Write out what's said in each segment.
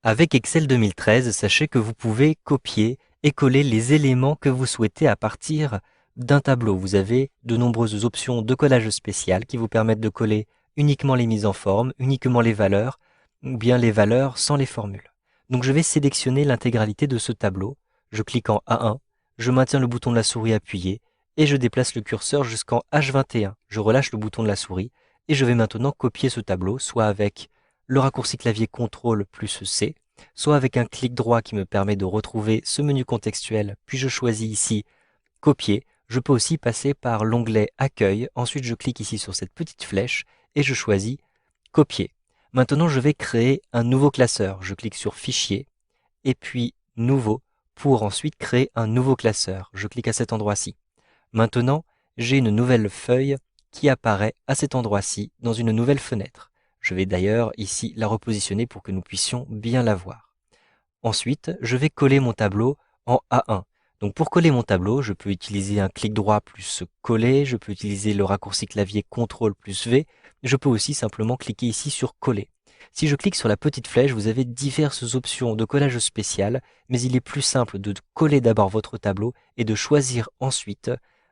Avec Excel 2013, sachez que vous pouvez copier et coller les éléments que vous souhaitez à partir d'un tableau. Vous avez de nombreuses options de collage spécial qui vous permettent de coller uniquement les mises en forme, uniquement les valeurs, ou bien les valeurs sans les formules. Donc je vais sélectionner l'intégralité de ce tableau. Je clique en A1, je maintiens le bouton de la souris appuyé et je déplace le curseur jusqu'en H21. Je relâche le bouton de la souris et je vais maintenant copier ce tableau, soit avec le raccourci clavier CTRL plus C, soit avec un clic droit qui me permet de retrouver ce menu contextuel, puis je choisis ici Copier. Je peux aussi passer par l'onglet Accueil, ensuite je clique ici sur cette petite flèche et je choisis Copier. Maintenant je vais créer un nouveau classeur. Je clique sur Fichier et puis Nouveau pour ensuite créer un nouveau classeur. Je clique à cet endroit-ci. Maintenant, j'ai une nouvelle feuille qui apparaît à cet endroit-ci dans une nouvelle fenêtre. Je vais d'ailleurs ici la repositionner pour que nous puissions bien la voir. Ensuite, je vais coller mon tableau en A1. Donc pour coller mon tableau, je peux utiliser un clic droit plus coller, je peux utiliser le raccourci clavier CTRL plus V, je peux aussi simplement cliquer ici sur coller. Si je clique sur la petite flèche, vous avez diverses options de collage spécial, mais il est plus simple de coller d'abord votre tableau et de choisir ensuite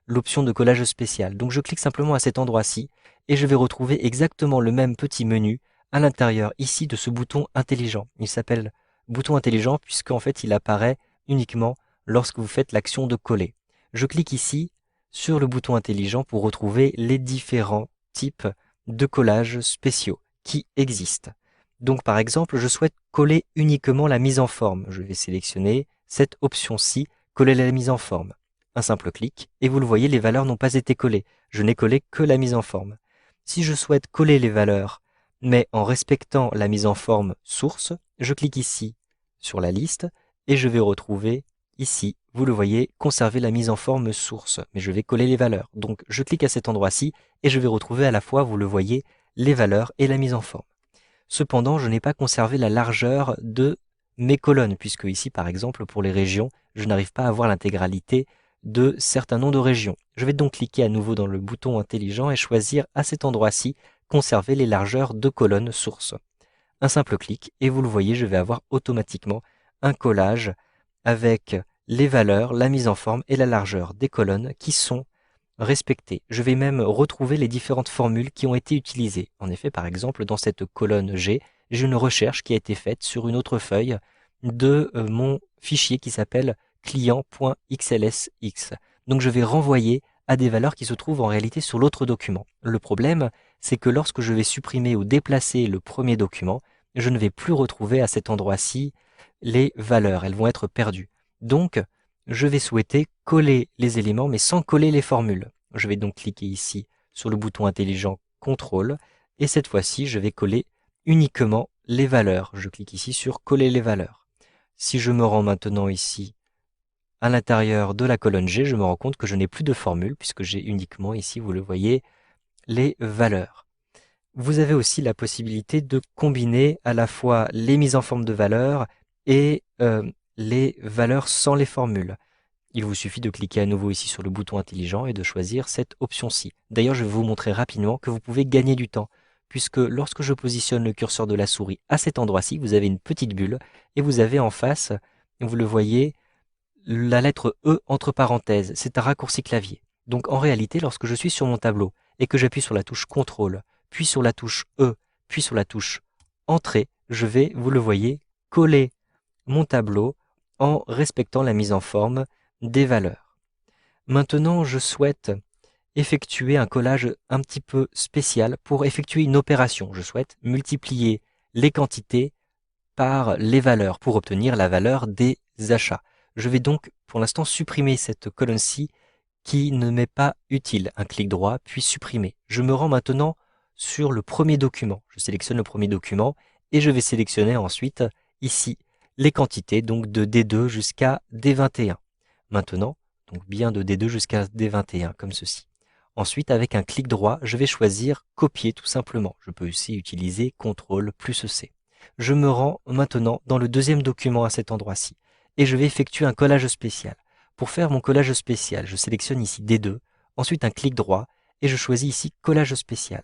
l'option de collage spécial. Donc je clique simplement à cet endroit-ci et je vais retrouver exactement le même petit menu à l'intérieur ici de ce bouton intelligent. Il s'appelle bouton intelligent puisqu'en fait il apparaît uniquement lorsque vous faites l'action de coller. Je clique ici sur le bouton intelligent pour retrouver les différents types de collages spéciaux qui existent. Donc par exemple, je souhaite coller uniquement la mise en forme. Je vais sélectionner cette option-ci, coller la mise en forme. Un simple clic, et vous le voyez, les valeurs n'ont pas été collées. Je n'ai collé que la mise en forme. Si je souhaite coller les valeurs, mais en respectant la mise en forme source, je clique ici sur la liste, et je vais retrouver ici, vous le voyez, conserver la mise en forme source, mais je vais coller les valeurs. Donc je clique à cet endroit-ci, et je vais retrouver à la fois, vous le voyez, les valeurs et la mise en forme. Cependant, je n'ai pas conservé la largeur de mes colonnes, puisque ici, par exemple, pour les régions, je n'arrive pas à voir l'intégralité de certains noms de régions. Je vais donc cliquer à nouveau dans le bouton intelligent et choisir à cet endroit-ci conserver les largeurs de colonnes source. Un simple clic et vous le voyez, je vais avoir automatiquement un collage avec les valeurs, la mise en forme et la largeur des colonnes qui sont respectées. Je vais même retrouver les différentes formules qui ont été utilisées. En effet, par exemple, dans cette colonne G, j'ai une recherche qui a été faite sur une autre feuille de mon fichier qui s'appelle client.xlsx. Donc je vais renvoyer à des valeurs qui se trouvent en réalité sur l'autre document. Le problème, c'est que lorsque je vais supprimer ou déplacer le premier document, je ne vais plus retrouver à cet endroit-ci les valeurs, elles vont être perdues. Donc, je vais souhaiter coller les éléments mais sans coller les formules. Je vais donc cliquer ici sur le bouton intelligent CTRL et cette fois-ci, je vais coller uniquement les valeurs. Je clique ici sur coller les valeurs. Si je me rends maintenant ici à l'intérieur de la colonne G, je me rends compte que je n'ai plus de formule puisque j'ai uniquement ici, vous le voyez, les valeurs. Vous avez aussi la possibilité de combiner à la fois les mises en forme de valeurs et les valeurs sans les formules. Il vous suffit de cliquer à nouveau ici sur le bouton intelligent et de choisir cette option-ci. D'ailleurs, je vais vous montrer rapidement que vous pouvez gagner du temps, puisque lorsque je positionne le curseur de la souris à cet endroit-ci, vous avez une petite bulle et vous avez en face, vous le voyez, la lettre E entre parenthèses. C'est un raccourci clavier. Donc en réalité, lorsque je suis sur mon tableau et que j'appuie sur la touche CTRL, puis sur la touche E, puis sur la touche Entrée, je vais, vous le voyez, coller mon tableau en respectant la mise en forme des valeurs. Maintenant, je souhaite effectuer un collage un petit peu spécial pour effectuer une opération. Je souhaite multiplier les quantités par les valeurs pour obtenir la valeur des achats. Je vais donc pour l'instant supprimer cette colonne-ci qui ne m'est pas utile. Un clic droit, puis supprimer. Je me rends maintenant sur le premier document. Je sélectionne le premier document et je vais sélectionner ensuite ici les quantités, donc de D2 jusqu'à D21. Maintenant, donc bien de D2 jusqu'à D21, comme ceci. Ensuite, avec un clic droit, je vais choisir copier tout simplement. Je peux aussi utiliser CTRL plus C. Je me rends maintenant dans le deuxième document à cet endroit-ci et je vais effectuer un collage spécial. Pour faire mon collage spécial, je sélectionne ici D2, ensuite un clic droit et je choisis ici collage spécial.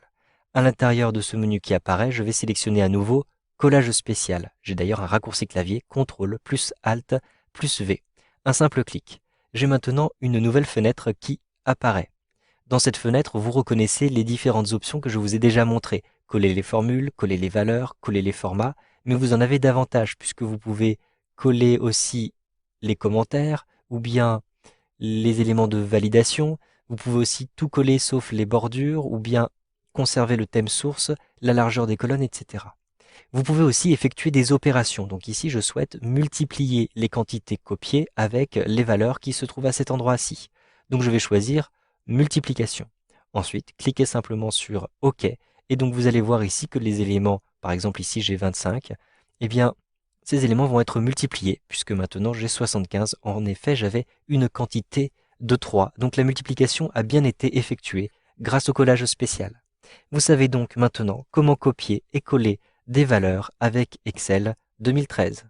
À l'intérieur de ce menu qui apparaît, je vais sélectionner à nouveau collage spécial. J'ai d'ailleurs un raccourci clavier, CTRL plus ALT plus V. Un simple clic. J'ai maintenant une nouvelle fenêtre qui apparaît. Dans cette fenêtre, vous reconnaissez les différentes options que je vous ai déjà montrées. Coller les formules, coller les valeurs, coller les formats, mais vous en avez davantage puisque vous pouvez coller aussi les commentaires ou bien les éléments de validation. Vous pouvez aussi tout coller sauf les bordures ou bien conserver le thème source, la largeur des colonnes, etc. Vous pouvez aussi effectuer des opérations. Donc ici, je souhaite multiplier les quantités copiées avec les valeurs qui se trouvent à cet endroit-ci. Donc je vais choisir multiplication. Ensuite, cliquez simplement sur OK. Et donc vous allez voir ici que les éléments, par exemple ici j'ai 25, eh bien ces éléments vont être multipliés puisque maintenant j'ai 75. En effet, j'avais une quantité de 3. Donc la multiplication a bien été effectuée grâce au collage spécial. Vous savez donc maintenant comment copier et coller des valeurs avec Excel 2013.